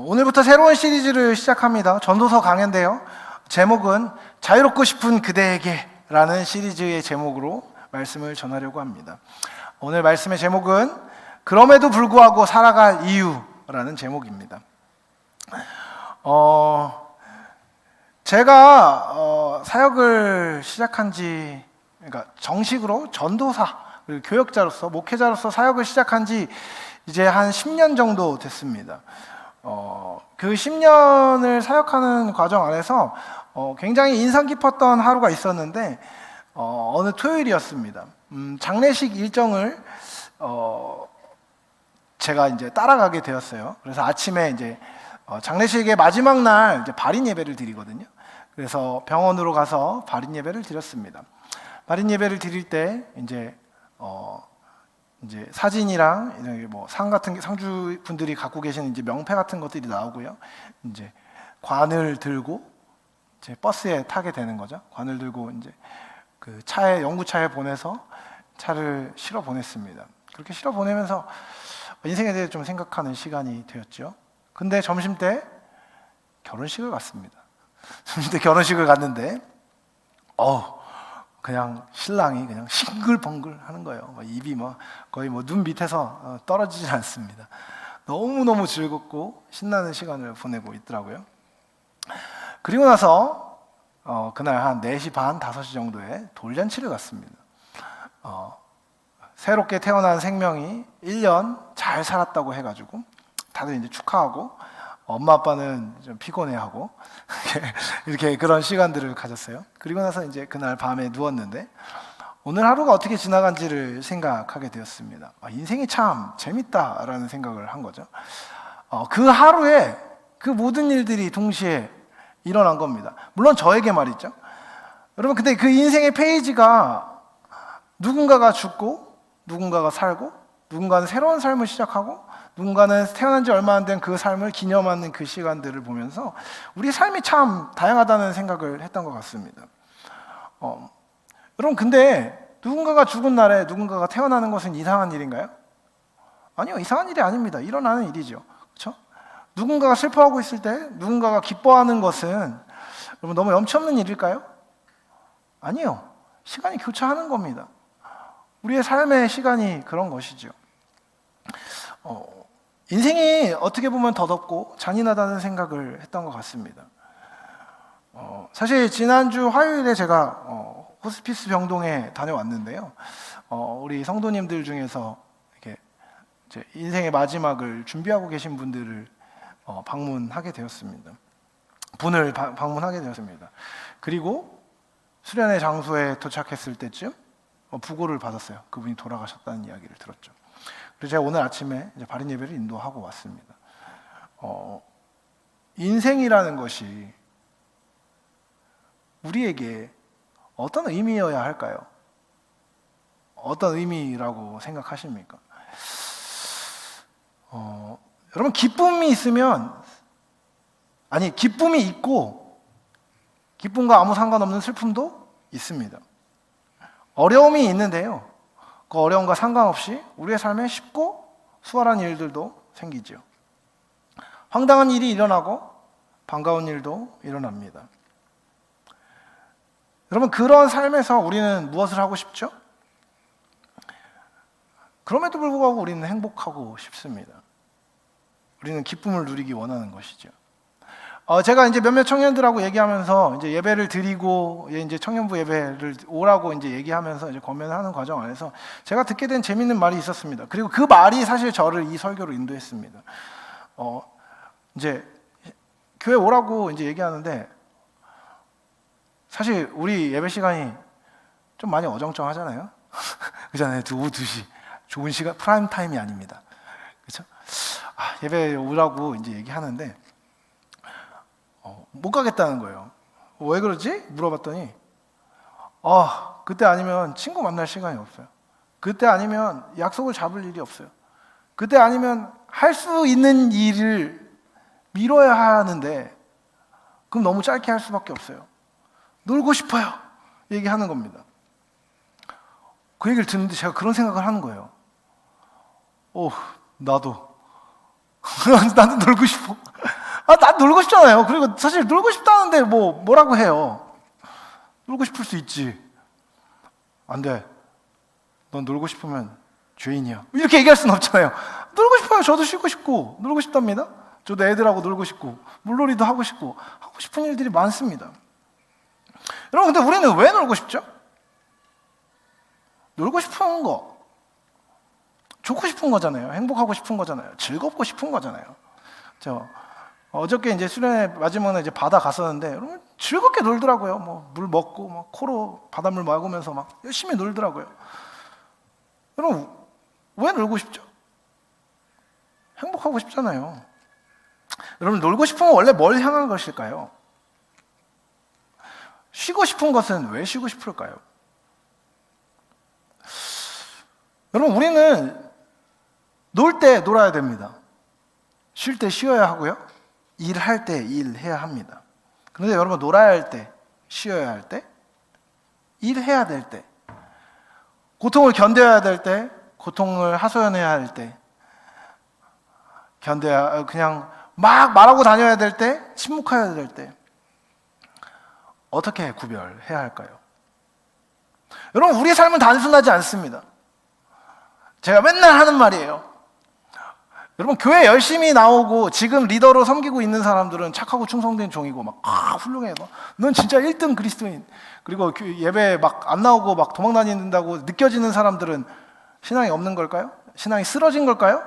오늘부터 새로운 시리즈를 시작합니다. 전도서 강해인데요. 제목은 자유롭고 싶은 그대에게 라는 시리즈의 제목으로 말씀을 전하려고 합니다. 오늘 말씀의 제목은 그럼에도 불구하고 살아갈 이유라는 제목입니다. 제가 사역을 시작한 지, 그러니까 정식으로 전도사, 그리고 교역자로서, 목회자로서 사역을 시작한 지 이제 한 10년 정도 됐습니다. 그 10년을 사역하는 과정 안에서 굉장히 인상 깊었던 하루가 있었는데 어느 토요일이었습니다. 장례식 일정을 제가 이제 따라가게 되었어요. 그래서 아침에 이제 장례식의 마지막 날 이제 발인 예배를 드리거든요. 그래서 병원으로 가서 발인 예배를 드렸습니다. 발인 예배를 드릴 때 이제 사진이랑 뭐 상 같은 게 상주 분들이 갖고 계신 이제 명패 같은 것들이 나오고요. 이제 관을 들고 이제 버스에 타게 되는 거죠. 관을 들고 이제 그 차에 영구차에 보내서 차를 실어 보냈습니다. 그렇게 실어 보내면서 인생에 대해 좀 생각하는 시간이 되었죠. 근데 점심 때 결혼식을 갔습니다. 점심 때 결혼식을 갔는데 그냥 신랑이 그냥 싱글벙글 하는 거예요. 입이 거의 눈 밑에서 떨어지질 않습니다. 너무너무 즐겁고 신나는 시간을 보내고 있더라고요. 그리고 나서 그날 한 4시 반, 5시 정도에 돌잔치를 갔습니다. 새롭게 태어난 생명이 1년 잘 살았다고 해가지고 다들 이제 축하하고 엄마 아빠는 좀 피곤해하고 이렇게 그런 시간들을 가졌어요. 그리고 나서 이제 그날 밤에 누웠는데 오늘 하루가 어떻게 지나간지를 생각하게 되었습니다. 인생이 참 재밌다라는 생각을 한 거죠. 그 하루에 그 모든 일들이 동시에 일어난 겁니다. 물론 저에게 말이죠. 여러분, 근데 그 인생의 페이지가 누군가가 죽고 누군가가 살고 누군가는 새로운 삶을 시작하고 누군가는 태어난 지 얼마 안 된 그 삶을 기념하는 그 시간들을 보면서 우리 삶이 참 다양하다는 생각을 했던 것 같습니다. 여러분, 근데 누군가가 죽은 날에 누군가가 태어나는 것은 이상한 일인가요? 아니요, 이상한 일이 아닙니다. 일어나는 일이죠. 그렇죠? 누군가가 슬퍼하고 있을 때 누군가가 기뻐하는 것은 여러분 너무 염치 없는 일일까요? 아니요, 시간이 교차하는 겁니다. 우리의 삶의 시간이 그런 것이죠. 인생이 어떻게 보면 더덥고 잔인하다는 생각을 했던 것 같습니다. 사실 지난주 화요일에 제가 호스피스 병동에 다녀왔는데요. 우리 성도님들 중에서 이렇게 이제 인생의 마지막을 준비하고 계신 분들을 방문하게 되었습니다. 분을 방문하게 되었습니다. 그리고 수련의 장소에 도착했을 때쯤 부고를 받았어요. 그분이 돌아가셨다는 이야기를 들었죠. 그래서 제가 오늘 아침에 이제 발인 예배를 인도하고 왔습니다. 인생이라는 것이 우리에게 어떤 의미여야 할까요? 어떤 의미라고 생각하십니까? 여러분, 기쁨이 있고 기쁨과 아무 상관없는 슬픔도 있습니다. 어려움이 있는데요. 그 어려움과 상관없이 우리의 삶에 쉽고 수월한 일들도 생기죠. 황당한 일이 일어나고 반가운 일도 일어납니다. 여러분, 그런 삶에서 우리는 무엇을 하고 싶죠? 그럼에도 불구하고 우리는 행복하고 싶습니다. 우리는 기쁨을 누리기 원하는 것이죠. 제가 이제 몇몇 청년들하고 얘기하면서 이제 예배를 드리고 이제 청년부 예배를 오라고 이제 얘기하면서 이제 권면하는 과정 안에서 제가 듣게 된 재밌는 말이 있었습니다. 그리고 그 말이 사실 저를 이 설교로 인도했습니다. 이제 교회 오라고 이제 얘기하는데 사실 우리 예배 시간이 좀 많이 어정쩡하잖아요. 그잖아요. 오후 2시 좋은 시간, 프라임 타임이 아닙니다. 그렇죠? 예배 오라고 이제 얘기하는데 못 가겠다는 거예요. 왜 그러지? 물어봤더니 그때 아니면 친구 만날 시간이 없어요. 그때 아니면 약속을 잡을 일이 없어요. 그때 아니면 할 수 있는 일을 미뤄야 하는데 그럼 너무 짧게 할 수밖에 없어요. 놀고 싶어요. 얘기하는 겁니다. 그 얘기를 듣는데 제가 그런 생각을 하는 거예요. 나도 나도 놀고 싶어. 나 놀고 싶잖아요. 그리고 사실 놀고 싶다는데 뭐라고 해요. 놀고 싶을 수 있지. 안 돼. 넌 놀고 싶으면 죄인이야. 이렇게 얘기할 수는 없잖아요. 놀고 싶어요. 저도 쉬고 싶고 놀고 싶답니다. 저도 애들하고 놀고 싶고 물놀이도 하고 싶고 하고 싶은 일들이 많습니다. 여러분, 근데 우리는 왜 놀고 싶죠? 놀고 싶은 거, 좋고 싶은 거잖아요. 행복하고 싶은 거잖아요. 즐겁고 싶은 거잖아요. 어저께 이제 수련회 마지막에 이제 바다 갔었는데 여러분 즐겁게 놀더라고요. 물 먹고 코로 바닷물 마시면서 열심히 놀더라고요. 여러분 왜 놀고 싶죠? 행복하고 싶잖아요. 여러분 놀고 싶으면 원래 뭘 향한 것일까요? 쉬고 싶은 것은 왜 쉬고 싶을까요? 여러분 우리는 놀 때 놀아야 됩니다. 쉴 때 쉬어야 하고요. 일할 때 일해야 합니다. 그런데 여러분 놀아야 할 때, 쉬어야 할 때, 일해야 될 때, 고통을 견뎌야 될 때, 고통을 하소연해야 할 때, 그냥 막 말하고 다녀야 될 때, 침묵해야 될 때, 어떻게 구별해야 할까요? 여러분 우리의 삶은 단순하지 않습니다. 제가 맨날 하는 말이에요. 여러분 교회 열심히 나오고 지금 리더로 섬기고 있는 사람들은 착하고 충성된 종이고 훌륭해. 넌 진짜 1등 그리스도인. 그리고 예배 안 나오고 도망 다닌다고 느껴지는 사람들은 신앙이 없는 걸까요? 신앙이 쓰러진 걸까요?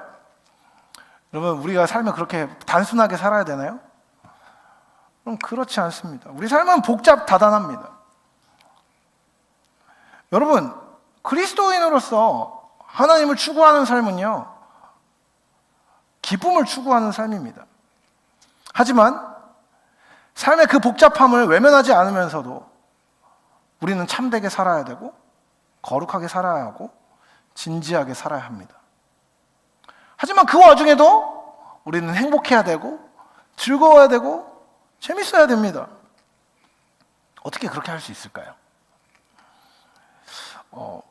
여러분 우리가 삶을 그렇게 단순하게 살아야 되나요? 그럼 그렇지 않습니다. 우리 삶은 복잡다단합니다. 여러분 그리스도인으로서 하나님을 추구하는 삶은요 기쁨을 추구하는 삶입니다. 하지만 삶의 그 복잡함을 외면하지 않으면서도 우리는 참되게 살아야 되고 거룩하게 살아야 하고 진지하게 살아야 합니다. 하지만 그 와중에도 우리는 행복해야 되고 즐거워야 되고 재밌어야 됩니다. 어떻게 그렇게 할 수 있을까요?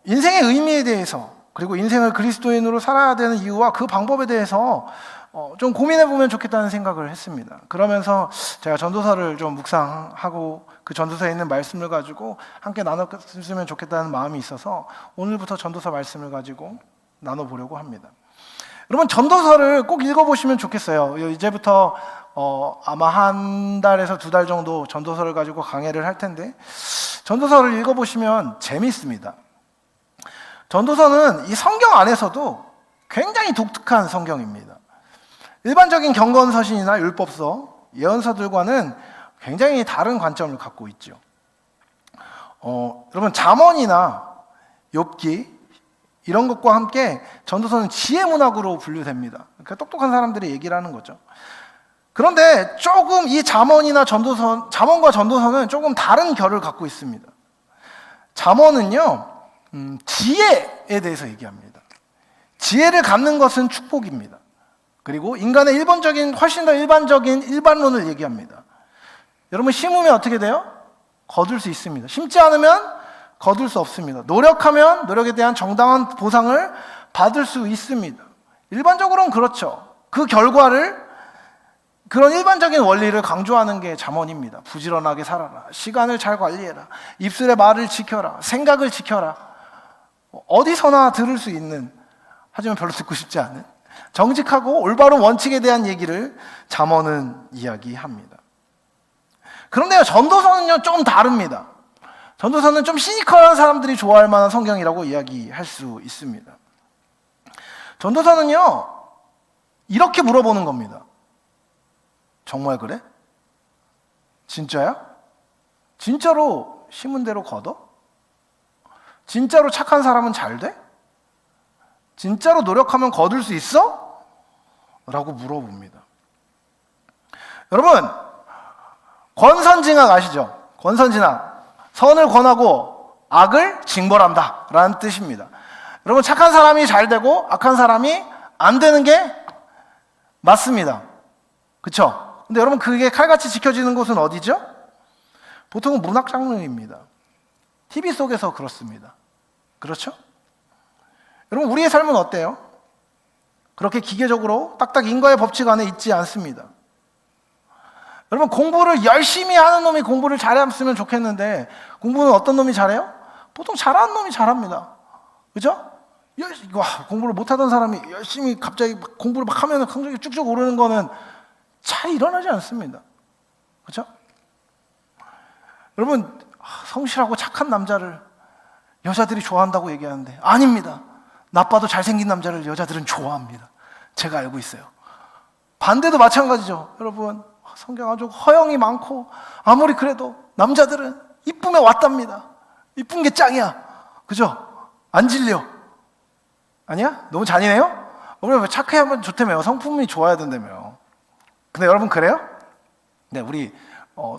인생의 의미에 대해서 그리고 인생을 그리스도인으로 살아야 되는 이유와 그 방법에 대해서 좀 고민해 보면 좋겠다는 생각을 했습니다. 그러면서 제가 전도서를 좀 묵상하고 그 전도서에 있는 말씀을 가지고 함께 나눴으면 좋겠다는 마음이 있어서 오늘부터 전도서 말씀을 가지고 나눠보려고 합니다. 여러분 전도서를 꼭 읽어보시면 좋겠어요. 이제부터 아마 한 달에서 2달 정도 전도서를 가지고 강해를 할 텐데 전도서를 읽어보시면 재미있습니다. 전도서는 이 성경 안에서도 굉장히 독특한 성경입니다. 일반적인 경건서신이나 율법서, 예언서들과는 굉장히 다른 관점을 갖고 있죠. 여러분 잠언이나 욥기 이런 것과 함께 전도서는 지혜 문학으로 분류됩니다. 그러니까 똑똑한 사람들이 얘기를 하는 거죠. 그런데 조금 이 잠언과 전도서는 조금 다른 결을 갖고 있습니다. 잠언은요 지혜에 대해서 얘기합니다. 지혜를 갖는 것은 축복입니다. 그리고 인간의 훨씬 더 일반적인 일반론을 얘기합니다. 여러분 심으면 어떻게 돼요? 거둘 수 있습니다. 심지 않으면 거둘 수 없습니다. 노력하면 노력에 대한 정당한 보상을 받을 수 있습니다. 일반적으로는 그렇죠. 그 결과를 그런 일반적인 원리를 강조하는 게 잠언입니다. 부지런하게 살아라. 시간을 잘 관리해라. 입술의 말을 지켜라. 생각을 지켜라. 어디서나 들을 수 있는 하지만 별로 듣고 싶지 않은 정직하고 올바른 원칙에 대한 얘기를 잠언은 이야기합니다. 그런데요 전도서는요 좀 다릅니다. 전도서는 좀 시니컬한 사람들이 좋아할 만한 성경이라고 이야기할 수 있습니다. 전도서는요 이렇게 물어보는 겁니다. 정말 그래? 진짜야? 진짜로 심은 대로 거둬? 진짜로 착한 사람은 잘 돼? 진짜로 노력하면 거둘 수 있어? 라고 물어봅니다. 여러분 권선징악 아시죠? 권선징악 선을 권하고 악을 징벌한다 라는 뜻입니다. 여러분 착한 사람이 잘 되고 악한 사람이 안 되는 게 맞습니다. 그렇죠? 근데 여러분 그게 칼같이 지켜지는 곳은 어디죠? 보통은 문학 장르입니다. TV 속에서 그렇습니다. 그렇죠? 여러분 우리의 삶은 어때요? 그렇게 기계적으로 딱딱 인과의 법칙 안에 있지 않습니다. 여러분, 공부를 열심히 하는 놈이 공부를 잘했으면 좋겠는데 공부는 어떤 놈이 잘해요? 보통 잘하는 놈이 잘합니다. 그죠? 공부를 못하던 사람이 열심히 갑자기 공부를 막 하면 성적이 쭉쭉 오르는 거는 잘 일어나지 않습니다. 그죠? 여러분, 성실하고 착한 남자를 여자들이 좋아한다고 얘기하는데 아닙니다. 나빠도 잘생긴 남자를 여자들은 좋아합니다. 제가 알고 있어요. 반대도 마찬가지죠. 여러분, 성경 아주 허영이 많고 아무리 그래도 남자들은 이쁘면 왔답니다. 이쁜 게 짱이야. 그죠? 안 질려. 아니야? 너무 잔인해요? 우리 착해야 하면 좋다며요. 성품이 좋아야 된다며요. 근데 여러분, 그래요? 네, 우리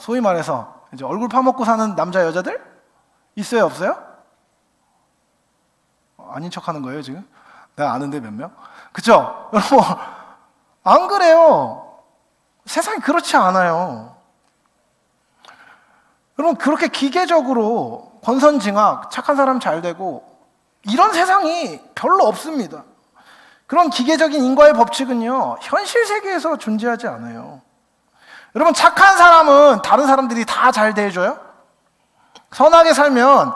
소위 말해서 이제 얼굴 파먹고 사는 남자 여자들 있어요, 없어요? 아닌 척하는 거예요 지금? 내가 아는데 몇 명? 그쵸? 여러분, 안 그래요. 세상이 그렇지 않아요. 여러분, 그렇게 기계적으로 권선징악, 착한 사람 잘 되고 이런 세상이 별로 없습니다. 그런 기계적인 인과의 법칙은요, 현실 세계에서 존재하지 않아요. 여러분, 착한 사람은 다른 사람들이 다 잘 대해줘요? 선하게 살면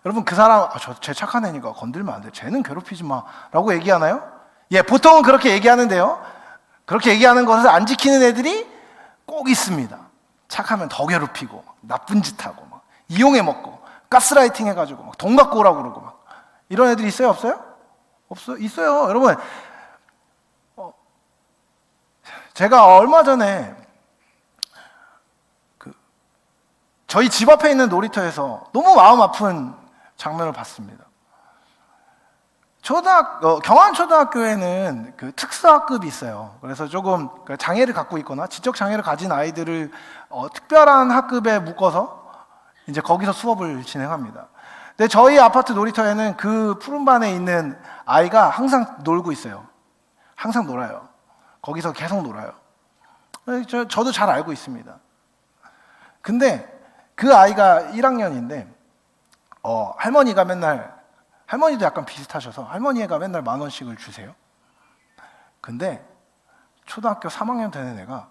여러분, 그 사람, 쟤 착한 애니까 건들면 안 돼. 쟤는 괴롭히지 마. 라고 얘기하나요? 예, 보통은 그렇게 얘기하는데요. 그렇게 얘기하는 것을 안 지키는 애들이 꼭 있습니다. 착하면 더 괴롭히고, 나쁜 짓 하고, 막 이용해 먹고, 가스라이팅 해가지고, 막 돈 갖고 오라고 그러고, 막. 이런 애들이 있어요, 없어요? 없어요? 있어요. 여러분, 제가 얼마 전에 저희 집 앞에 있는 놀이터에서 너무 마음 아픈 장면을 봤습니다. 경안초등학교에는 그 특수학급이 있어요. 그래서 조금 장애를 갖고 있거나 지적 장애를 가진 아이들을 특별한 학급에 묶어서 이제 거기서 수업을 진행합니다. 근데 저희 아파트 놀이터에는 그 푸른반에 있는 아이가 항상 놀고 있어요. 항상 놀아요. 거기서 계속 놀아요. 저도 잘 알고 있습니다. 근데 그 아이가 1학년인데 할머니가 맨날, 할머니도 약간 비슷하셔서 할머니가 맨날 10,000원씩을 주세요. 근데 초등학교 3학년 되는 애가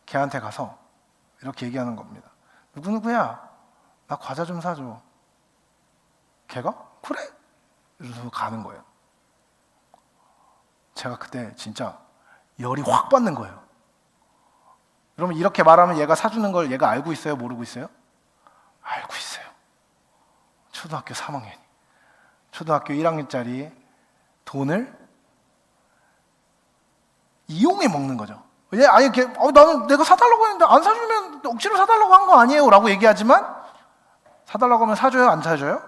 걔한테 가서 이렇게 얘기하는 겁니다. 누구누구야, 나 과자 좀 사줘. 걔가 그래? 이러면서 가는 거예요. 제가 그때 진짜 열이 확 받는 거예요. 여러분, 이렇게 말하면 얘가 사주는 걸 얘가 알고 있어요? 모르고 있어요? 알고 있어요. 초등학교 3학년이 초등학교 1학년짜리 돈을 이용해 먹는 거죠. 아니, 나는 내가 사달라고 했는데 안 사주면 억지로 사달라고 한 거 아니에요? 라고 얘기하지만 사달라고 하면 사줘요? 안 사줘요?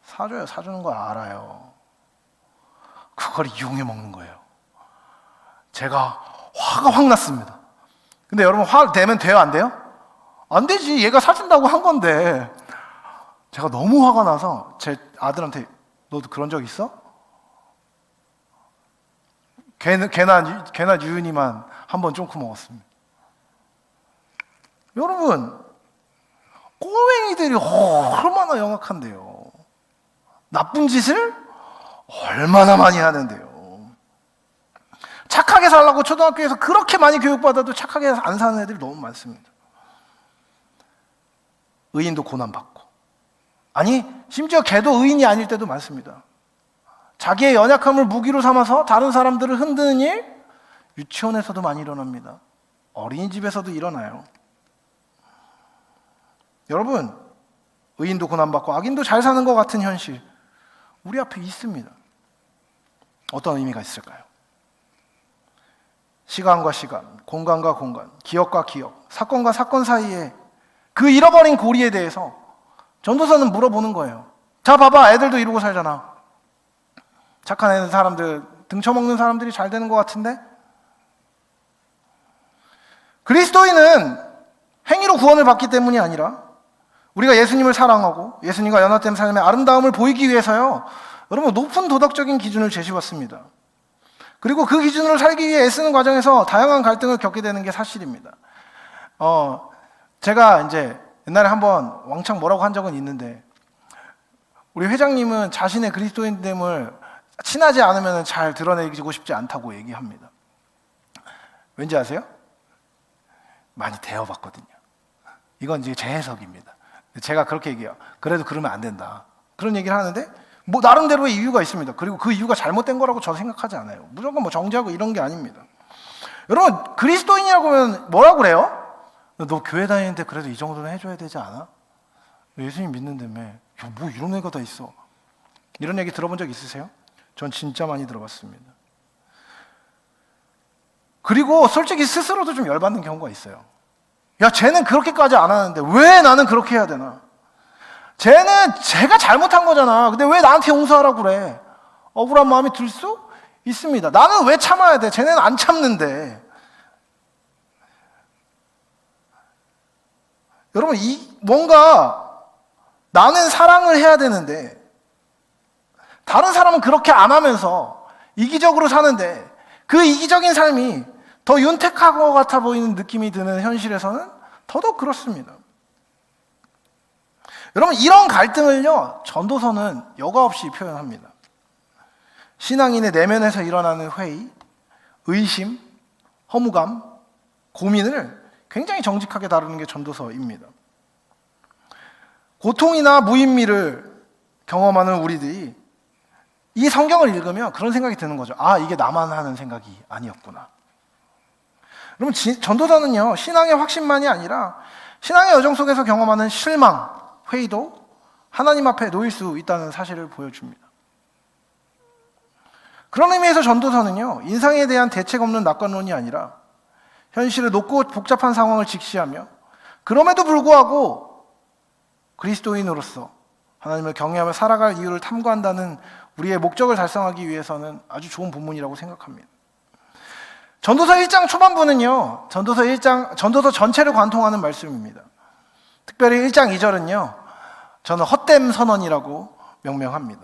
사줘요. 사주는 거 알아요. 그걸 이용해 먹는 거예요. 제가 화가 확 났습니다. 근데 여러분, 화 내면 돼요? 안 돼요? 안 되지. 얘가 사준다고 한 건데. 제가 너무 화가 나서 제 아들한테 너도 그런 적 있어? 걔나 유은이만 한 번 쫑코 먹었습니다. 여러분, 꼬맹이들이 얼마나 영악한데요. 나쁜 짓을 얼마나 많이 하는데요. 착하게 살라고 초등학교에서 그렇게 많이 교육받아도 착하게 안 사는 애들이 너무 많습니다. 의인도 고난받고, 아니 심지어 걔도 의인이 아닐 때도 많습니다. 자기의 연약함을 무기로 삼아서 다른 사람들을 흔드는 일, 유치원에서도 많이 일어납니다. 어린이집에서도 일어나요. 여러분, 의인도 고난받고 악인도 잘 사는 것 같은 현실 우리 앞에 있습니다. 어떤 의미가 있을까요? 시간과 시간, 공간과 공간, 기억과 기억, 사건과 사건 사이에 그 잃어버린 고리에 대해서 전도서는 물어보는 거예요. 자, 봐봐, 애들도 이러고 살잖아. 착한 애들, 사람들, 등쳐먹는 사람들이 잘 되는 것 같은데? 그리스도인은 행위로 구원을 받기 때문이 아니라 우리가 예수님을 사랑하고 예수님과 연합된 삶의 아름다움을 보이기 위해서요, 여러분, 높은 도덕적인 기준을 제시받습니다. 그리고 그 기준으로 살기 위해 애쓰는 과정에서 다양한 갈등을 겪게 되는 게 사실입니다. 제가 이제 옛날에 한번 왕창 뭐라고 한 적은 있는데, 우리 회장님은 자신의 그리스도인됨을 친하지 않으면 잘 드러내고 싶지 않다고 얘기합니다. 왠지 아세요? 많이 대어봤거든요. 이건 이제 제 해석입니다. 제가 그렇게 얘기해요. 그래도 그러면 안 된다. 그런 얘기를 하는데 뭐 나름대로의 이유가 있습니다. 그리고 그 이유가 잘못된 거라고 저는 생각하지 않아요. 무조건 뭐 정죄하고 이런 게 아닙니다. 여러분, 그리스도인이라고 하면 뭐라고 그래요? 너 교회 다니는데 그래도 이 정도는 해줘야 되지 않아? 예수님 믿는다며. 야, 뭐 이런 애가 다 있어. 이런 얘기 들어본 적 있으세요? 전 진짜 많이 들어봤습니다. 그리고 솔직히 스스로도 좀 열받는 경우가 있어요. 야, 쟤는 그렇게까지 안 하는데 왜 나는 그렇게 해야 되나? 쟤는 제가 잘못한 거잖아. 근데 왜 나한테 용서하라고 그래? 억울한 마음이 들 수 있습니다. 나는 왜 참아야 돼? 쟤네는 안 참는데. 여러분, 뭔가 나는 사랑을 해야 되는데 다른 사람은 그렇게 안 하면서 이기적으로 사는데 그 이기적인 삶이 더 윤택한 것 같아 보이는 느낌이 드는 현실에서는 더더욱 그렇습니다. 여러분, 이런 갈등을요, 전도서는 여과 없이 표현합니다. 신앙인의 내면에서 일어나는 회의, 의심, 허무감, 고민을 굉장히 정직하게 다루는 게 전도서입니다. 고통이나 무의미를 경험하는 우리들이 이 성경을 읽으면 그런 생각이 드는 거죠. 아, 이게 나만 하는 생각이 아니었구나. 여러분, 전도서는요, 신앙의 확신만이 아니라 신앙의 여정 속에서 경험하는 실망, 회의도 하나님 앞에 놓일 수 있다는 사실을 보여줍니다. 그런 의미에서 전도서는요, 인상에 대한 대책 없는 낙관론이 아니라 현실을 높고 복잡한 상황을 직시하며 그럼에도 불구하고 그리스도인으로서 하나님을 경외하며 살아갈 이유를 탐구한다는 우리의 목적을 달성하기 위해서는 아주 좋은 본문이라고 생각합니다. 전도서 1장 초반부는요, 전도서 전체를 관통하는 말씀입니다. 특별히 1장 2절은요, 저는 헛됨 선언이라고 명명합니다.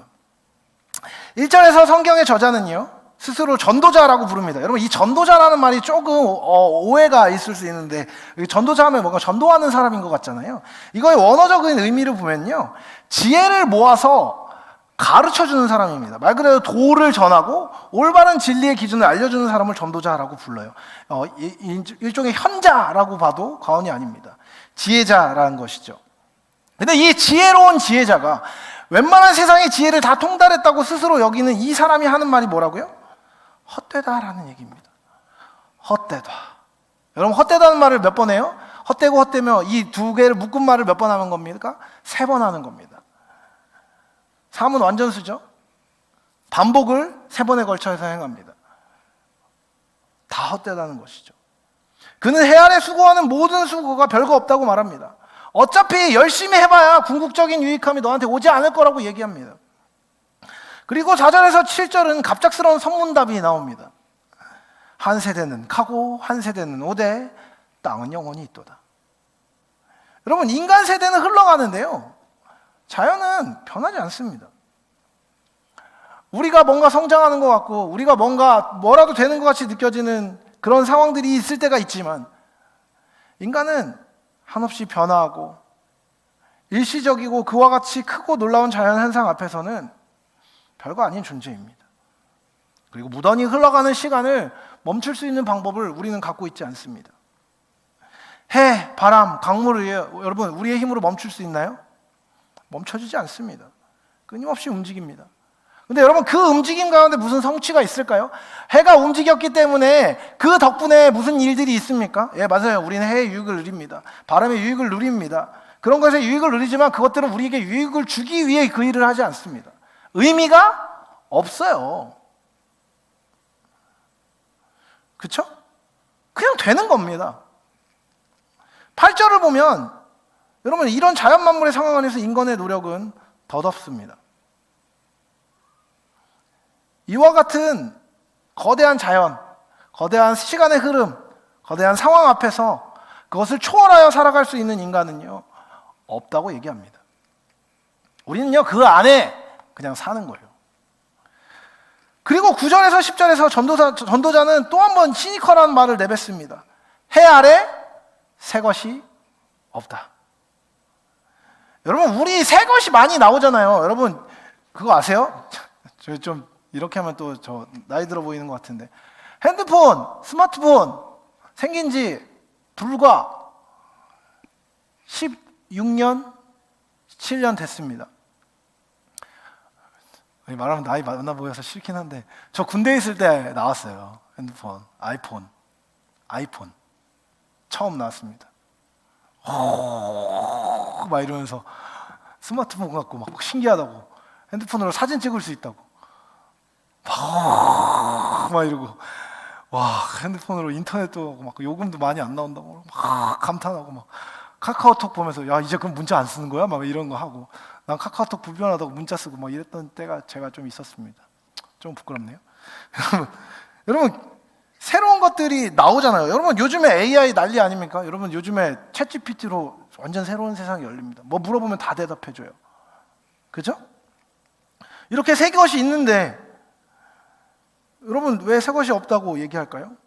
1절에서 성경의 저자는요, 스스로 전도자라고 부릅니다. 여러분, 이 전도자라는 말이 조금 오해가 있을 수 있는데, 전도자 하면 뭔가 전도하는 사람인 것 같잖아요. 이거의 원어적인 의미를 보면요, 지혜를 모아서 가르쳐주는 사람입니다. 말 그대로 도를 전하고 올바른 진리의 기준을 알려주는 사람을 전도자라고 불러요. 일종의 현자라고 봐도 과언이 아닙니다. 지혜자라는 것이죠. 근데 이 지혜로운 지혜자가 웬만한 세상의 지혜를 다 통달했다고 스스로 여기는 이 사람이 하는 말이 뭐라고요? 헛되다라는 얘기입니다. 헛되다. 여러분, 헛되다는 말을 몇 번 해요? 헛되고 헛되며 이 두 개를 묶은 말을 몇 번 하는 겁니까? 3번 하는 겁니다. 삶은 완전수죠. 반복을 3번에 걸쳐서 행합니다. 다 헛되다는 것이죠. 그는 해 아래 수고하는 모든 수고가 별거 없다고 말합니다. 어차피 열심히 해봐야 궁극적인 유익함이 너한테 오지 않을 거라고 얘기합니다. 그리고 4절에서 7절은 갑작스러운 선문답이 나옵니다. 한 세대는 가고 한 세대는 오되 땅은 영원히 있도다. 여러분, 인간 세대는 흘러가는데요, 자연은 변하지 않습니다. 우리가 뭔가 성장하는 것 같고 우리가 뭐라도 되는 것 같이 느껴지는 그런 상황들이 있을 때가 있지만 인간은 한없이 변화하고 일시적이고 그와 같이 크고 놀라운 자연 현상 앞에서는 별거 아닌 존재입니다. 그리고 무던히 흘러가는 시간을 멈출 수 있는 방법을 우리는 갖고 있지 않습니다. 해, 바람, 강물을 여러분, 우리의 힘으로 멈출 수 있나요? 멈춰지지 않습니다. 끊임없이 움직입니다. 근데 여러분, 그 움직임 가운데 무슨 성취가 있을까요? 해가 움직였기 때문에 그 덕분에 무슨 일들이 있습니까? 예, 맞아요. 우리는 해의 유익을 누립니다. 바람의 유익을 누립니다. 그런 것에 유익을 누리지만 그것들은 우리에게 유익을 주기 위해 그 일을 하지 않습니다. 의미가 없어요. 그렇죠? 그냥 되는 겁니다. 8절을 보면 여러분, 이런 자연 만물의 상황 안에서 인간의 노력은 덧없습니다. 이와 같은 거대한 자연, 거대한 시간의 흐름, 거대한 상황 앞에서 그것을 초월하여 살아갈 수 있는 인간은요, 없다고 얘기합니다. 우리는요, 그 안에 그냥 사는 거예요. 그리고 9절에서 10절에서 전도자는 또 한 번 시니컬한 말을 내뱉습니다. 해 아래 새 것이 없다. 여러분, 우리 새 것이 많이 나오잖아요. 여러분, 그거 아세요? 저 좀 이렇게 하면 또 저 나이 들어 보이는 것 같은데, 핸드폰, 스마트폰 생긴 지 불과 16년, 7년 됐습니다. 말하면 나이 많아 보여서 싫긴 한데 저 군대에 있을 때 나왔어요. 핸드폰, 아이폰 처음 나왔습니다. 막 이러면서 스마트폰 갖고 막 신기하다고, 핸드폰으로 사진 찍을 수 있다고 막 이러고, 와, 핸드폰으로 인터넷도 하고 막 요금도 많이 안 나온다고 막 감탄하고, 막 카카오톡 보면서 야, 이제 그럼 문자 안 쓰는 거야? 막 이런 거 하고, 난 카카오톡 불편하다고 문자 쓰고 막 이랬던 때가 제가 좀 있었습니다. 좀 부끄럽네요. 여러분 새로운 것들이 나오잖아요. 여러분 요즘에 AI 난리 아닙니까? 여러분 요즘에 챗GPT로 완전 새로운 세상이 열립니다. 뭐 물어보면 다 대답해줘요. 그죠? 이렇게 새 것이 있는데 여러분 왜 새 것이 없다고 얘기할까요?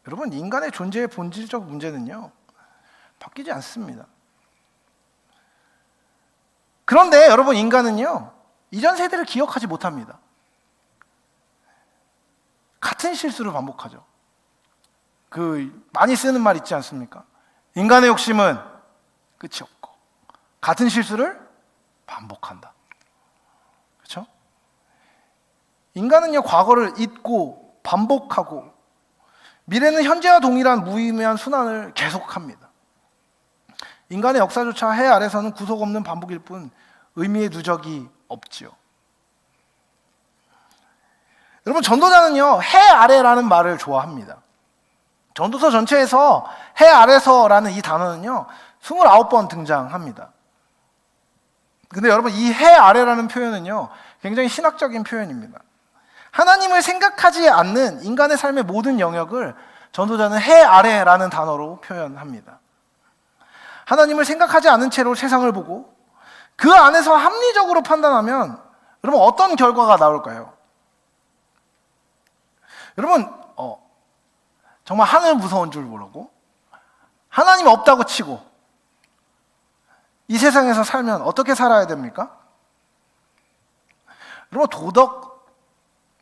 여러분 인간의 존재의 본질적 문제는요, 바뀌지 않습니다. 그런데 여러분 인간은요, 이전 세대를 기억하지 못합니다. 같은 실수를 반복하죠. 많이 쓰는 말 있지 않습니까? 인간의 욕심은 끝이 없고 같은 실수를 반복한다. 그렇죠? 인간은요, 과거를 잊고 반복하고 미래는 현재와 동일한 무의미한 순환을 계속합니다. 인간의 역사조차 해 아래서는 구속 없는 반복일 뿐 의미의 누적이 없지요. 여러분 전도자는요, 해 아래라는 말을 좋아합니다. 전도서 전체에서 해 아래서라는 이 단어는요 29번 등장합니다. 근데 여러분 이 해 아래라는 표현은요 굉장히 신학적인 표현입니다. 하나님을 생각하지 않는 인간의 삶의 모든 영역을 전도자는 해 아래라는 단어로 표현합니다. 하나님을 생각하지 않은 채로 세상을 보고 그 안에서 합리적으로 판단하면 여러분 어떤 결과가 나올까요? 여러분 정말 하늘 무서운 줄 모르고 하나님 없다고 치고 이 세상에서 살면 어떻게 살아야 됩니까? 여러분 도덕,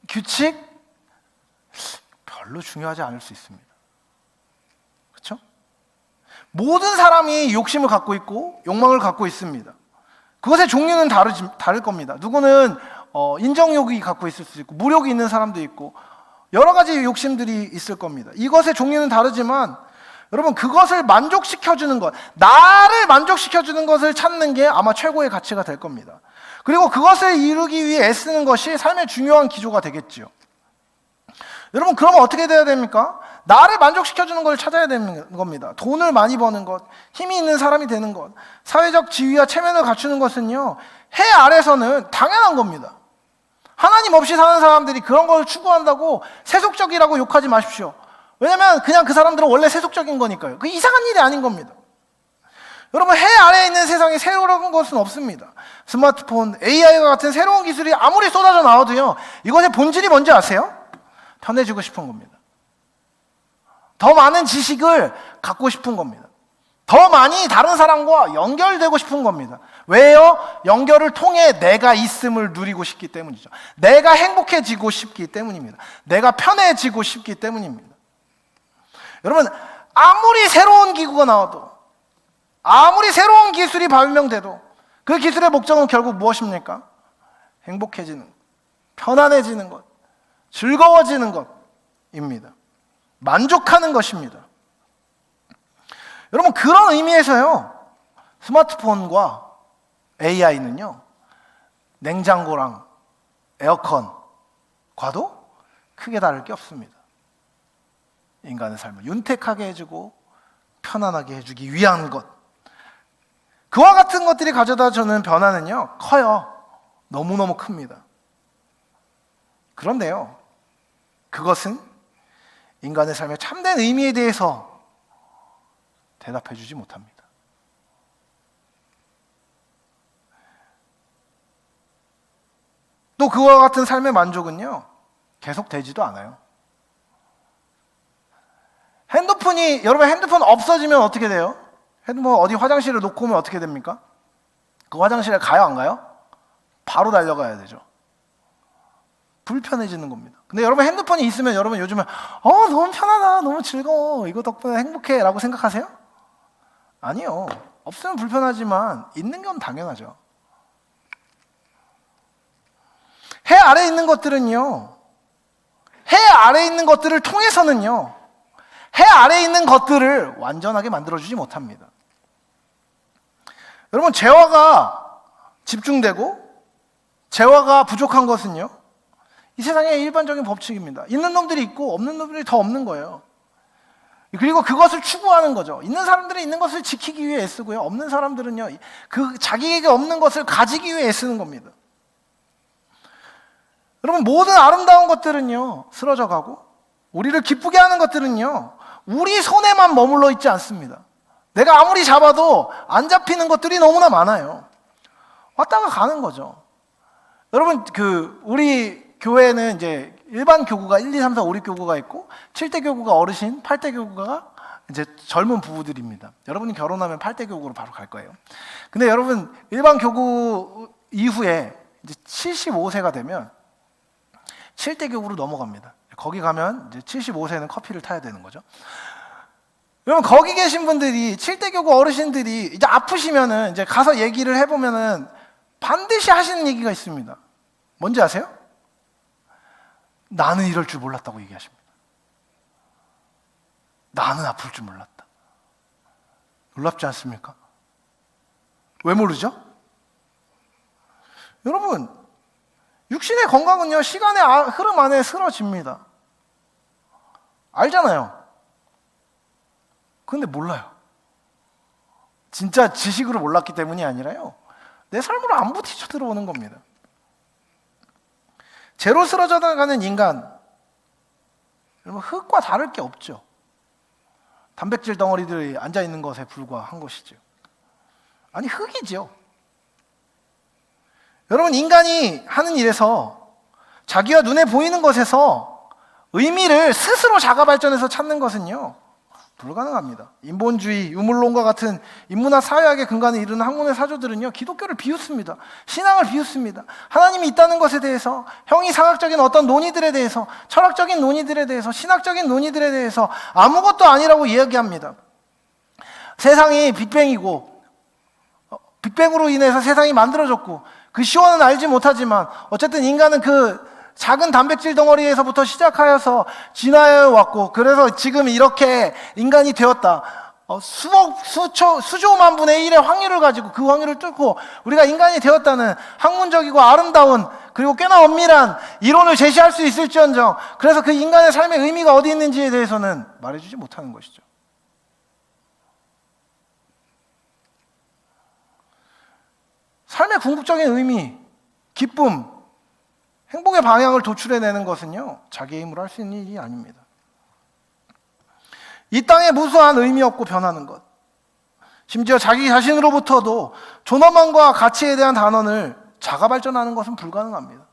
규칙 별로 중요하지 않을 수 있습니다. 그렇죠? 모든 사람이 욕심을 갖고 있고 욕망을 갖고 있습니다. 그것의 종류는 다를 겁니다. 누구는 인정욕이 갖고 있을 수 있고 무욕이 있는 사람도 있고 여러 가지 욕심들이 있을 겁니다. 이것의 종류는 다르지만 여러분 그것을 만족시켜주는 것, 나를 만족시켜주는 것을 찾는 게 아마 최고의 가치가 될 겁니다. 그리고 그것을 이루기 위해 애쓰는 것이 삶의 중요한 기조가 되겠지요. 여러분 그러면 어떻게 돼야 됩니까? 나를 만족시켜주는 것을 찾아야 되는 겁니다. 돈을 많이 버는 것, 힘이 있는 사람이 되는 것, 사회적 지위와 체면을 갖추는 것은요 해 아래서는 당연한 겁니다. 하나님 없이 사는 사람들이 그런 걸 추구한다고 세속적이라고 욕하지 마십시오. 왜냐하면 그냥 그 사람들은 원래 세속적인 거니까요. 그 이상한 일이 아닌 겁니다. 여러분 해 아래에 있는 세상에 새로운 것은 없습니다. 스마트폰, AI와 같은 새로운 기술이 아무리 쏟아져 나와도요 이것의 본질이 뭔지 아세요? 편해지고 싶은 겁니다. 더 많은 지식을 갖고 싶은 겁니다. 더 많이 다른 사람과 연결되고 싶은 겁니다. 왜요? 연결을 통해 내가 있음을 누리고 싶기 때문이죠. 내가 행복해지고 싶기 때문입니다. 내가 편해지고 싶기 때문입니다. 여러분 아무리 새로운 기구가 나와도 아무리 새로운 기술이 발명돼도 그 기술의 목적은 결국 무엇입니까? 행복해지는 것, 편안해지는 것, 즐거워지는 것입니다. 만족하는 것입니다. 여러분 그런 의미에서요 스마트폰과 AI는요 냉장고랑 에어컨과도 크게 다를 게 없습니다. 인간의 삶을 윤택하게 해주고 편안하게 해주기 위한 것, 그와 같은 것들이 가져다 주는 변화는요 커요. 너무너무 큽니다. 그런데요 그것은 인간의 삶의 참된 의미에 대해서 대답해 주지 못합니다. 또 그와 같은 삶의 만족은요 계속되지도 않아요. 여러분 핸드폰 없어지면 어떻게 돼요? 핸드폰 어디 화장실에 놓고 오면 어떻게 됩니까? 그 화장실에 가요 안 가요? 바로 달려가야 되죠. 불편해지는 겁니다. 근데 근데 여러분 핸드폰이 있으면 여러분 요즘에 너무 편하다, 너무 즐거워, 이거 덕분에 행복해 라고 생각하세요? 아니요. 없으면 불편하지만 있는 건 당연하죠. 해 아래에 있는 것들은요, 해 아래에 있는 것들을 통해서는요, 해 아래에 있는 것들을 완전하게 만들어주지 못합니다. 여러분, 재화가 집중되고 재화가 부족한 것은요, 이 세상의 일반적인 법칙입니다. 있는 놈들이 있고 없는 놈들이 더 없는 거예요. 그리고 그것을 추구하는 거죠. 있는 사람들은 있는 것을 지키기 위해 애쓰고요, 없는 사람들은요, 그 자기에게 없는 것을 가지기 위해 애쓰는 겁니다. 여러분, 모든 아름다운 것들은요 쓰러져 가고, 우리를 기쁘게 하는 것들은요 우리 손에만 머물러 있지 않습니다. 내가 아무리 잡아도 안 잡히는 것들이 너무나 많아요. 왔다가 가는 거죠. 여러분, 우리 교회는 이제 일반 교구가 1, 2, 3, 4, 5, 6 교구가 있고, 7대 교구가 어르신, 8대 교구가 이제 젊은 부부들입니다. 여러분이 결혼하면 8대 교구로 바로 갈 거예요. 근데 여러분, 일반 교구 이후에 이제 75세가 되면 7대 교구로 넘어갑니다. 거기 가면 이제 75세는 커피를 타야 되는 거죠. 여러분, 거기 계신 분들이, 7대 교구 어르신들이 이제 아프시면은 이제 가서 얘기를 해보면은 반드시 하시는 얘기가 있습니다. 뭔지 아세요? 나는 이럴 줄 몰랐다고 얘기하십니다. 나는 아플 줄 몰랐다. 놀랍지 않습니까? 왜 모르죠? 여러분, 육신의 건강은요 시간의 흐름 안에 쓰러집니다. 알잖아요. 근데 몰라요. 진짜 지식으로 몰랐기 때문이 아니라요, 내 삶으로 안 부딪혀 들어오는 겁니다. 죄로 쓰러져 나가는 인간, 여러분, 흙과 다를 게 없죠. 단백질 덩어리들이 앉아있는 것에 불과한 것이죠. 아니, 흙이죠. 여러분, 인간이 하는 일에서, 자기와 눈에 보이는 것에서 의미를 스스로 자가 발전해서 찾는 것은요 불가능합니다. 인본주의, 유물론과 같은 인문학 사회학의 근간에 이르는 학문의 사조들은요 기독교를 비웃습니다. 신앙을 비웃습니다. 하나님이 있다는 것에 대해서, 형이상학적인 어떤 논의들에 대해서, 철학적인 논의들에 대해서, 신학적인 논의들에 대해서 아무것도 아니라고 이야기합니다. 세상이 빅뱅이고, 빅뱅으로 인해서 세상이 만들어졌고, 그 시원은 알지 못하지만 어쨌든 인간은 그 작은 단백질 덩어리에서부터 시작하여서 진화해 왔고, 그래서 지금 이렇게 인간이 되었다. 수조만 분의 1의 확률을 가지고 그 확률을 뚫고 우리가 인간이 되었다는 학문적이고 아름다운, 그리고 꽤나 엄밀한 이론을 제시할 수 있을지언정, 그래서 그 인간의 삶의 의미가 어디 있는지에 대해서는 말해주지 못하는 것이죠. 삶의 궁극적인 의미, 기쁨, 행복의 방향을 도출해내는 것은요 자기의 힘으로 할 수 있는 일이 아닙니다. 이 땅에 무수한 의미 없고 변하는 것, 심지어 자기 자신으로부터도 존엄함과 가치에 대한 단언을 자가 발전하는 것은 불가능합니다.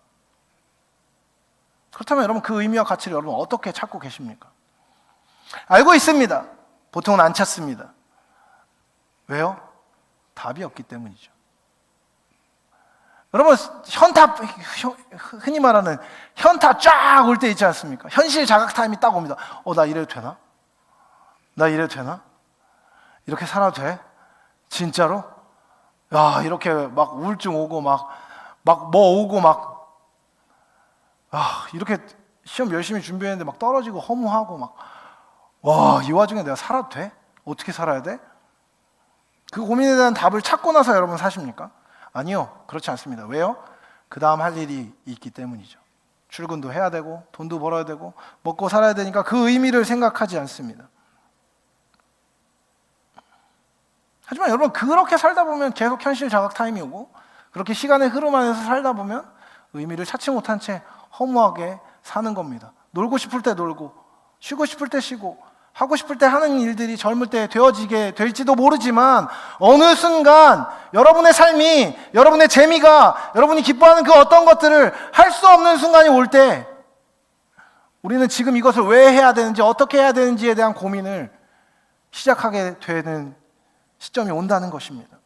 그렇다면 여러분, 그 의미와 가치를 여러분 어떻게 찾고 계십니까? 알고 있습니다. 보통은 안 찾습니다. 왜요? 답이 없기 때문이죠. 여러분, 현타, 흔히 말하는 현타 쫙 올 때 있지 않습니까? 현실 자각 타임이 딱 옵니다. 나 이래도 되나? 나 이래도 되나? 이렇게 살아도 돼? 진짜로? 야, 이렇게 막 우울증 오고 막 뭐 오고 이렇게 시험 열심히 준비했는데 막 떨어지고 허무하고 이 와중에 내가 살아도 돼? 어떻게 살아야 돼? 그 고민에 대한 답을 찾고 나서 여러분 사십니까? 아니요, 그렇지 않습니다. 왜요? 그 다음 할 일이 있기 때문이죠. 출근도 해야 되고 돈도 벌어야 되고 먹고 살아야 되니까 그 의미를 생각하지 않습니다. 하지만 여러분, 그렇게 살다 보면 계속 현실 자각 타임이 오고, 그렇게 시간의 흐름 안에서 살다 보면 의미를 찾지 못한 채 허무하게 사는 겁니다. 놀고 싶을 때 놀고, 쉬고 싶을 때 쉬고, 하고 싶을 때 하는 일들이 젊을 때 되어지게 될지도 모르지만, 어느 순간 여러분의 삶이, 여러분의 재미가, 여러분이 기뻐하는 그 어떤 것들을 할 수 없는 순간이 올 때, 우리는 지금 이것을 왜 해야 되는지, 어떻게 해야 되는지에 대한 고민을 시작하게 되는 시점이 온다는 것입니다.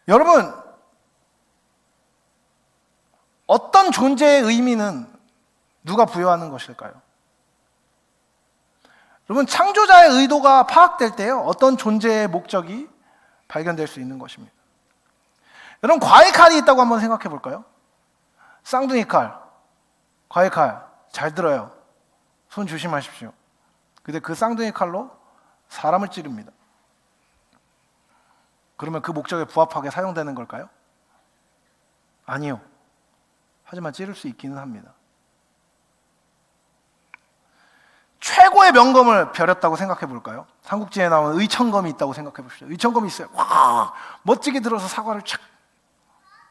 여러분, 어떤 존재의 의미는 누가 부여하는 것일까요? 여러분, 창조자의 의도가 파악될 때요, 어떤 존재의 목적이 발견될 수 있는 것입니다. 여러분, 과외 칼이 있다고 한번 생각해 볼까요? 쌍둥이 칼, 과외 칼, 잘 들어요. 손 조심하십시오. 근데 그 쌍둥이 칼로 사람을 찌릅니다. 그러면 그 목적에 부합하게 사용되는 걸까요? 아니요. 하지만 찌를 수 있기는 합니다. 최고의 명검을 벼렸다고 생각해 볼까요? 삼국지에 나오는 의천검이 있다고 생각해 보십시오. 의천검이 있어요. 와, 멋지게 들어서 사과를 착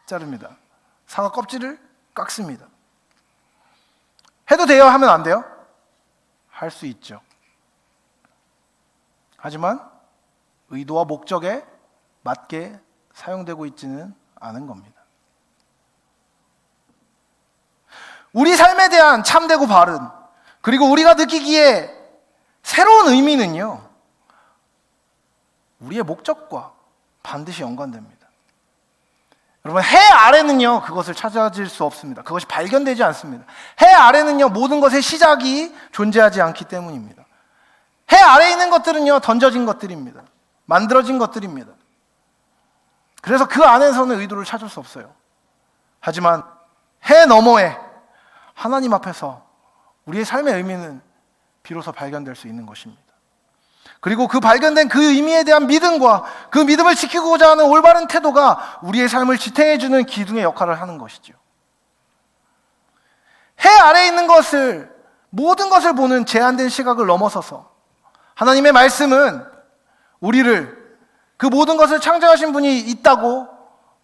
자릅니다. 사과 껍질을 깎습니다. 해도 돼요? 하면 안 돼요? 할 수 있죠. 하지만 의도와 목적에 맞게 사용되고 있지는 않은 겁니다. 우리 삶에 대한 참되고 바른, 그리고 우리가 느끼기에 새로운 의미는요, 우리의 목적과 반드시 연관됩니다. 여러분, 해 아래는요, 그것을 찾아질 수 없습니다. 그것이 발견되지 않습니다. 해 아래는요, 모든 것의 시작이 존재하지 않기 때문입니다. 해 아래에 있는 것들은요, 던져진 것들입니다. 만들어진 것들입니다. 그래서 그 안에서는 의도를 찾을 수 없어요. 하지만 해 너머에 하나님 앞에서 우리의 삶의 의미는 비로소 발견될 수 있는 것입니다. 그리고 그 발견된 그 의미에 대한 믿음과 그 믿음을 지키고자 하는 올바른 태도가 우리의 삶을 지탱해주는 기둥의 역할을 하는 것이죠. 해 아래에 있는 것을, 모든 것을 보는 제한된 시각을 넘어서서 하나님의 말씀은 우리를 그 모든 것을 창조하신 분이 있다고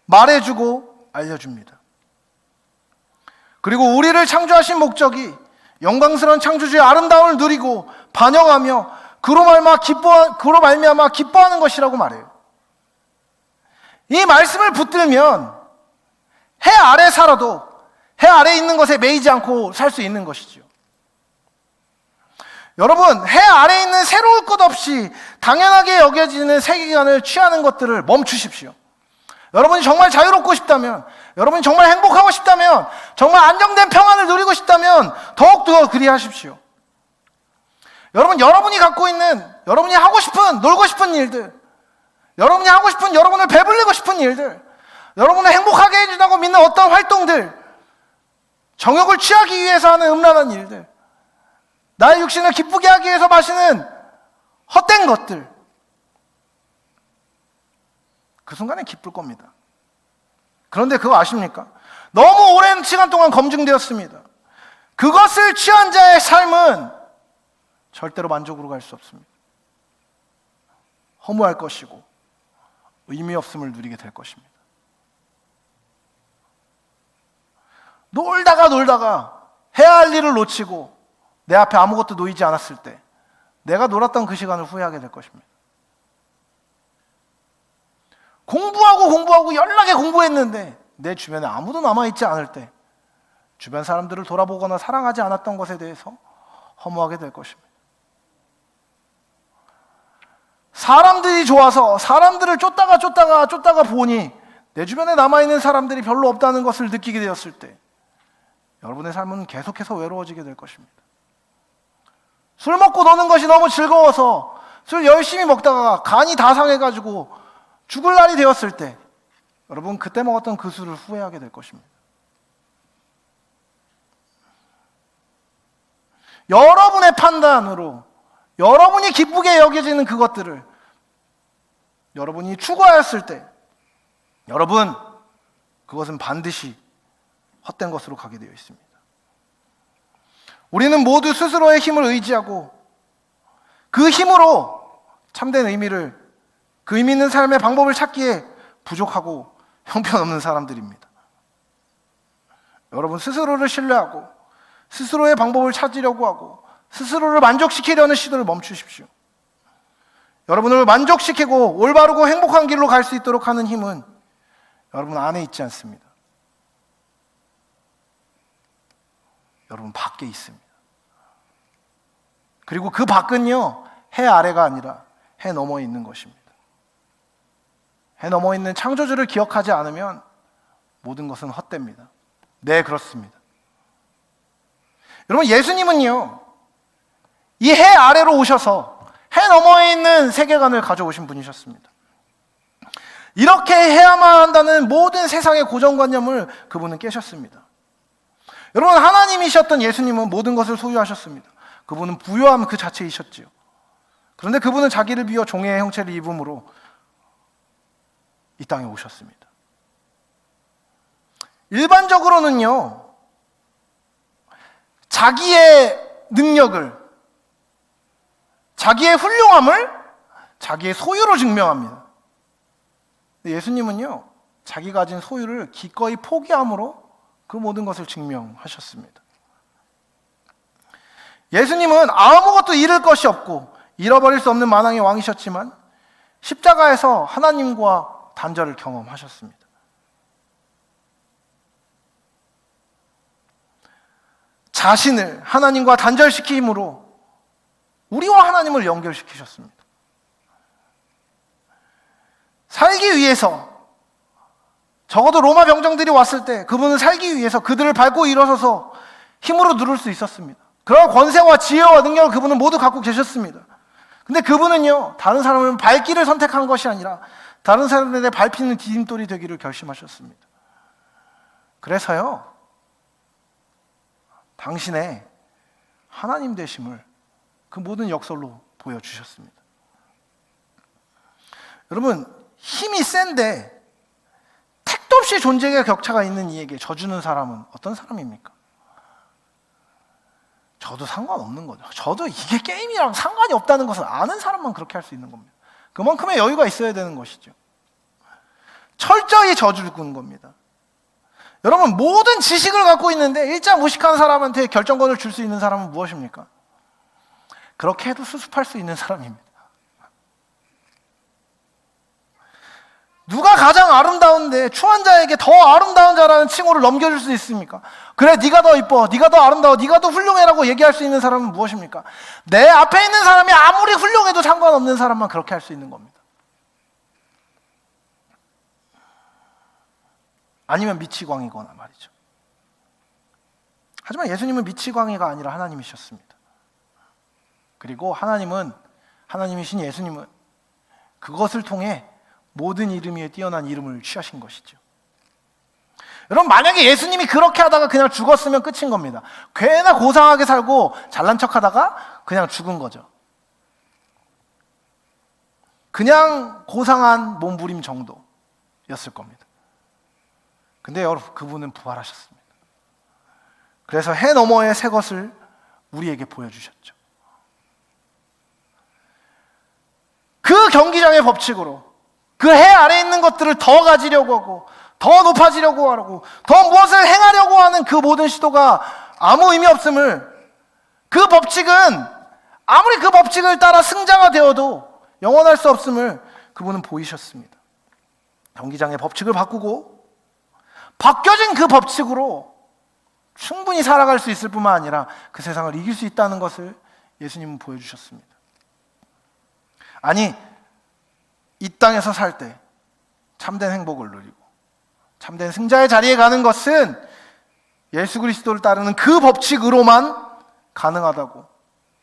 말해주고 알려줍니다. 그리고 우리를 창조하신 목적이 영광스러운 창조주의 아름다움을 누리고 반영하며 그로 말미암아 기뻐하는 것이라고 말해요. 이 말씀을 붙들면 해 아래 살아도 해 아래에 있는 것에 매이지 않고 살 수 있는 것이죠. 여러분, 해 아래에 있는 새로울 것 없이 당연하게 여겨지는 세계관을 취하는 것들을 멈추십시오. 여러분이 정말 자유롭고 싶다면, 여러분이 정말 행복하고 싶다면, 정말 안정된 평안을 누리고 싶다면 더욱더 그리하십시오. 여러분, 여러분이 갖고 있는, 여러분이 하고 싶은, 놀고 싶은 일들, 여러분이 하고 싶은, 여러분을 배불리고 싶은 일들, 여러분을 행복하게 해준다고 믿는 어떤 활동들, 정욕을 취하기 위해서 하는 음란한 일들, 나의 육신을 기쁘게 하기 위해서 마시는 헛된 것들, 그 순간에 기쁠 겁니다. 그런데 그거 아십니까? 너무 오랜 시간 동안 검증되었습니다. 그것을 취한 자의 삶은 절대로 만족으로 갈 수 없습니다. 허무할 것이고 의미 없음을 누리게 될 것입니다. 놀다가 해야 할 일을 놓치고 내 앞에 아무것도 놓이지 않았을 때 내가 놀았던 그 시간을 후회하게 될 것입니다. 공부하고 연락에 공부했는데 내 주변에 아무도 남아있지 않을 때 주변 사람들을 돌아보거나 사랑하지 않았던 것에 대해서 허무하게 될 것입니다. 사람들이 좋아서 사람들을 쫓다가 보니 내 주변에 남아있는 사람들이 별로 없다는 것을 느끼게 되었을 때 여러분의 삶은 계속해서 외로워지게 될 것입니다. 술 먹고 노는 것이 너무 즐거워서 술 열심히 먹다가 간이 다 상해가지고 죽을 날이 되었을 때 여러분 그때 먹었던 그 술을 후회하게 될 것입니다. 여러분의 판단으로 여러분이 기쁘게 여겨지는 그것들을 여러분이 추구하였을 때 여러분 그것은 반드시 헛된 것으로 가게 되어 있습니다. 우리는 모두 스스로의 힘을 의지하고 그 힘으로 참된 의미를, 그 의미 있는 삶의 방법을 찾기에 부족하고 형편없는 사람들입니다. 여러분 스스로를 신뢰하고 스스로의 방법을 찾으려고 하고 스스로를 만족시키려는 시도를 멈추십시오. 여러분을 만족시키고 올바르고 행복한 길로 갈 수 있도록 하는 힘은 여러분 안에 있지 않습니다. 여러분 밖에 있습니다. 그리고 그 밖은요, 해 아래가 아니라 해 너머에 있는 것입니다. 해 너머에 있는 창조주를 기억하지 않으면 모든 것은 헛됩니다. 네, 그렇습니다. 여러분, 예수님은요, 이 해 아래로 오셔서 해 너머에 있는 세계관을 가져오신 분이셨습니다. 이렇게 해야만 한다는 모든 세상의 고정관념을 그분은 깨셨습니다. 여러분, 하나님이셨던 예수님은 모든 것을 소유하셨습니다. 그분은 부요함 그 자체이셨지요. 그런데 그분은 자기를 비워 종의 형체를 입음으로 이 땅에 오셨습니다. 일반적으로는요, 자기의 능력을, 자기의 훌륭함을 자기의 소유로 증명합니다. 근데 예수님은요, 자기가 가진 소유를 기꺼이 포기함으로 그 모든 것을 증명하셨습니다. 예수님은 아무것도 잃을 것이 없고 잃어버릴 수 없는 만왕의 왕이셨지만 십자가에서 하나님과 단절을 경험하셨습니다. 자신을 하나님과 단절시킴으로 우리와 하나님을 연결시키셨습니다. 살기 위해서, 적어도 로마 병정들이 왔을 때 그분은 살기 위해서 그들을 밟고 일어서서 힘으로 누를 수 있었습니다. 그런 권세와 지혜와 능력을 그분은 모두 갖고 계셨습니다. 근데 그분은요, 다른 사람을 밟기를 선택한 것이 아니라 다른 사람들의 밟히는 디딤돌이 되기를 결심하셨습니다. 그래서요, 당신의 하나님 되심을 그 모든 역설로 보여주셨습니다. 여러분, 힘이 센데 택도 없이 존재의 격차가 있는 이에게 져주는 사람은 어떤 사람입니까? 저도 상관없는 거죠. 저도 이게 게임이랑 상관이 없다는 것을 아는 사람만 그렇게 할 수 있는 겁니다. 그만큼의 여유가 있어야 되는 것이죠. 철저히 져주는 겁니다. 여러분, 모든 지식을 갖고 있는데 일자 무식한 사람한테 결정권을 줄 수 있는 사람은 무엇입니까? 그렇게 해도 수습할 수 있는 사람입니다. 누가 가장 아름다운데 추한 자에게 더 아름다운 자라는 칭호를 넘겨줄 수 있습니까? 그래, 네가 더 이뻐, 네가 더 아름다워, 네가 더 훌륭해라고 얘기할 수 있는 사람은 무엇입니까? 내 앞에 있는 사람이 아무리 훌륭해도 상관없는 사람만 그렇게 할 수 있는 겁니다. 아니면 미치광이거나 말이죠. 하지만 예수님은 미치광이가 아니라 하나님이셨습니다. 그리고 하나님이신 예수님은 그것을 통해 모든 이름 위에 뛰어난 이름을 취하신 것이죠. 여러분, 만약에 예수님이 그렇게 하다가 그냥 죽었으면 끝인 겁니다. 꽤나 고상하게 살고 잘난 척하다가 그냥 죽은 거죠. 그냥 고상한 몸부림 정도였을 겁니다. 근데 여러분, 그분은 부활하셨습니다. 그래서 해 너머의 새 것을 우리에게 보여주셨죠. 그 경기장의 법칙으로 그 해 아래에 있는 것들을 더 가지려고 하고 더 높아지려고 하고 더 무엇을 행하려고 하는 그 모든 시도가 아무 의미 없음을, 그 법칙은 아무리 그 법칙을 따라 승자가 되어도 영원할 수 없음을 그분은 보이셨습니다. 경기장의 법칙을 바꾸고 바뀌어진 그 법칙으로 충분히 살아갈 수 있을 뿐만 아니라 그 세상을 이길 수 있다는 것을 예수님은 보여주셨습니다. 아니, 이 땅에서 살 때 참된 행복을 누리고 참된 승자의 자리에 가는 것은 예수 그리스도를 따르는 그 법칙으로만 가능하다고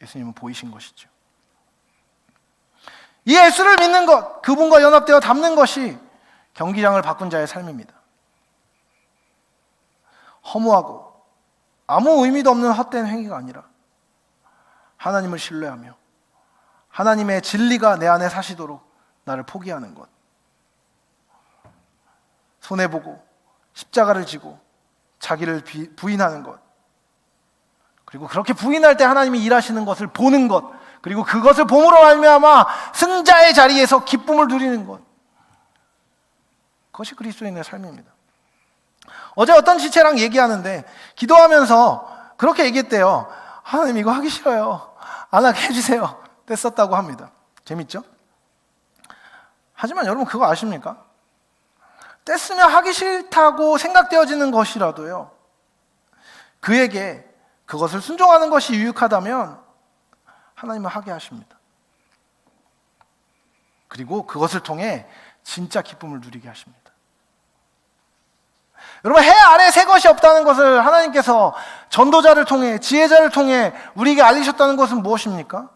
예수님은 보이신 것이죠. 이 예수를 믿는 것, 그분과 연합되어 닮는 것이 경기장을 바꾼 자의 삶입니다. 허무하고 아무 의미도 없는 헛된 행위가 아니라 하나님을 신뢰하며 하나님의 진리가 내 안에 사시도록 나를 포기하는 것, 손해보고 십자가를 지고 자기를 부인하는 것, 그리고 그렇게 부인할 때 하나님이 일하시는 것을 보는 것, 그리고 그것을 봄으로 말미암아 승자의 자리에서 기쁨을 누리는 것, 그것이 그리스도인의 삶입니다. 어제 어떤 지체랑 얘기하는데 기도하면서 그렇게 얘기했대요. 하나님, 이거 하기 싫어요, 안 하게 해주세요. 뗐었다고 합니다. 재밌죠? 하지만 여러분, 그거 아십니까? 뗐으면 하기 싫다고 생각되어지는 것이라도요, 그에게 그것을 순종하는 것이 유익하다면 하나님은 하게 하십니다. 그리고 그것을 통해 진짜 기쁨을 누리게 하십니다. 여러분, 해 아래 새 것이 없다는 것을 하나님께서 전도자를 통해, 지혜자를 통해 우리에게 알리셨다는 것은 무엇입니까?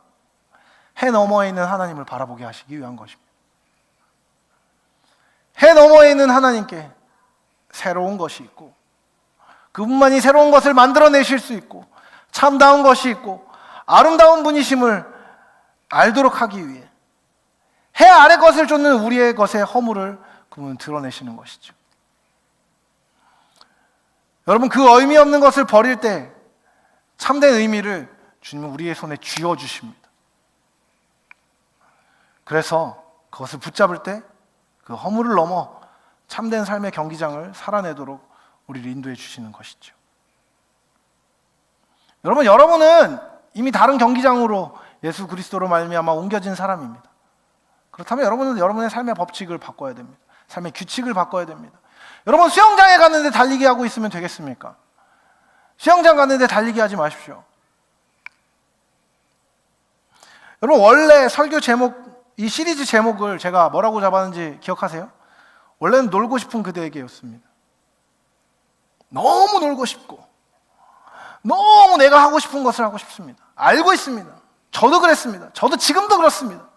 해 너머에 있는 하나님을 바라보게 하시기 위한 것입니다. 해 너머에 있는 하나님께 새로운 것이 있고, 그분만이 새로운 것을 만들어내실 수 있고, 참다운 것이 있고 아름다운 분이심을 알도록 하기 위해 해 아래 것을 쫓는 우리의 것의 허물을 그분은 드러내시는 것이죠. 여러분, 그 의미 없는 것을 버릴 때 참된 의미를 주님은 우리의 손에 쥐어주십니다. 그래서 그것을 붙잡을 때 그 허물을 넘어 참된 삶의 경기장을 살아내도록 우리를 인도해 주시는 것이죠. 여러분은 이미 다른 경기장으로 예수 그리스도로 말미암아 옮겨진 사람입니다. 그렇다면 여러분은 여러분의 삶의 법칙을 바꿔야 됩니다. 삶의 규칙을 바꿔야 됩니다. 여러분, 수영장에 갔는데 달리기 하고 있으면 되겠습니까? 수영장 갔는데 달리기 하지 마십시오. 여러분, 원래 설교 제목, 이 시리즈 제목을 제가 뭐라고 잡았는지 기억하세요? 원래는 놀고 싶은 그대에게였습니다. 너무 놀고 싶고 너무 내가 하고 싶은 것을 하고 싶습니다. 알고 있습니다. 저도 그랬습니다. 저도 지금도 그렇습니다.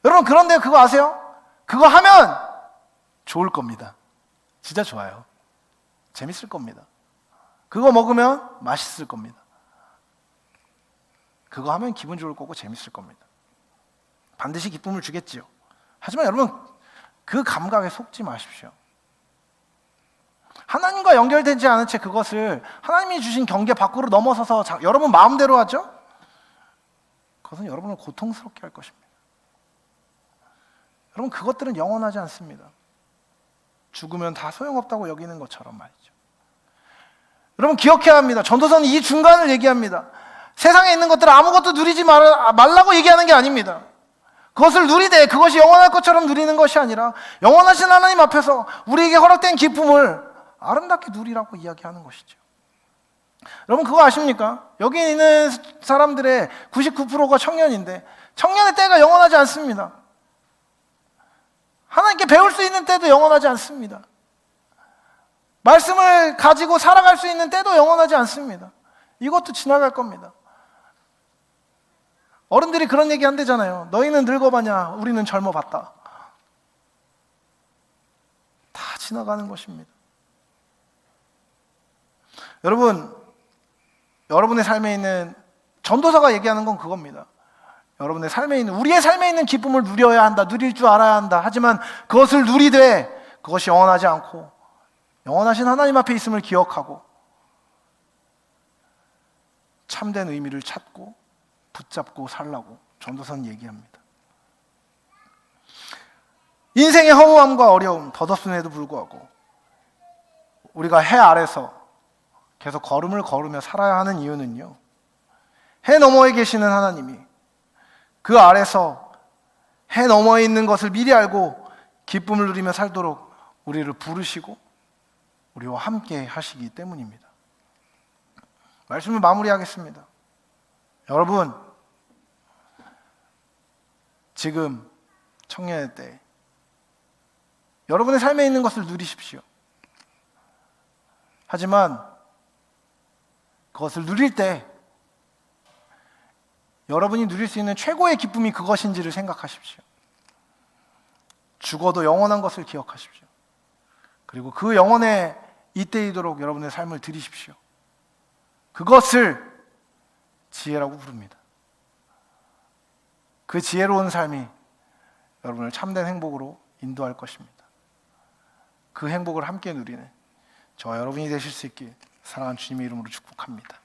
여러분, 그런데 그거 아세요? 그거 하면 좋을 겁니다. 진짜 좋아요. 재밌을 겁니다. 그거 먹으면 맛있을 겁니다. 그거 하면 기분 좋을 거고 재밌을 겁니다. 반드시 기쁨을 주겠지요. 하지만 여러분, 그 감각에 속지 마십시오. 하나님과 연결되지 않은 채 그것을 하나님이 주신 경계 밖으로 넘어서서 여러분 마음대로 하죠? 그것은 여러분을 고통스럽게 할 것입니다. 여러분, 그것들은 영원하지 않습니다. 죽으면 다 소용없다고 여기는 것처럼 말이죠. 여러분, 기억해야 합니다. 전도서는 이 중간을 얘기합니다. 세상에 있는 것들 아무것도 누리지 말라고 얘기하는 게 아닙니다. 그것을 누리되 그것이 영원할 것처럼 누리는 것이 아니라 영원하신 하나님 앞에서 우리에게 허락된 기쁨을 아름답게 누리라고 이야기하는 것이죠. 여러분, 그거 아십니까? 여기 있는 사람들의 99%가 청년인데 청년의 때가 영원하지 않습니다. 하나님께 배울 수 있는 때도 영원하지 않습니다. 말씀을 가지고 살아갈 수 있는 때도 영원하지 않습니다. 이것도 지나갈 겁니다. 어른들이 그런 얘기 한대잖아요. 너희는 늙어봤냐? 우리는 젊어봤다. 다 지나가는 것입니다. 여러분, 여러분의 삶에 있는 전도서가 얘기하는 건 그겁니다. 여러분의 삶에 있는, 우리의 삶에 있는 기쁨을 누려야 한다, 누릴 줄 알아야 한다. 하지만 그것을 누리되 그것이 영원하지 않고 영원하신 하나님 앞에 있음을 기억하고 참된 의미를 찾고 붙잡고 살라고 전도서는 얘기합니다. 인생의 허무함과 어려움, 덧없음에도 불구하고 우리가 해 아래서 계속 걸음을 걸으며 살아야 하는 이유는요, 해 너머에 계시는 하나님이 그 아래서 해 너머에 있는 것을 미리 알고 기쁨을 누리며 살도록 우리를 부르시고 우리와 함께 하시기 때문입니다. 말씀을 마무리하겠습니다. 여러분, 지금 청년의 때 여러분의 삶에 있는 것을 누리십시오. 하지만 그것을 누릴 때 여러분이 누릴 수 있는 최고의 기쁨이 그것인지를 생각하십시오. 죽어도 영원한 것을 기억하십시오. 그리고 그 영원에 잇대이도록 여러분의 삶을 드리십시오. 그것을 지혜라고 부릅니다. 그 지혜로운 삶이 여러분을 참된 행복으로 인도할 것입니다. 그 행복을 함께 누리는 저와 여러분이 되실 수 있길 사랑하는 주님의 이름으로 축복합니다.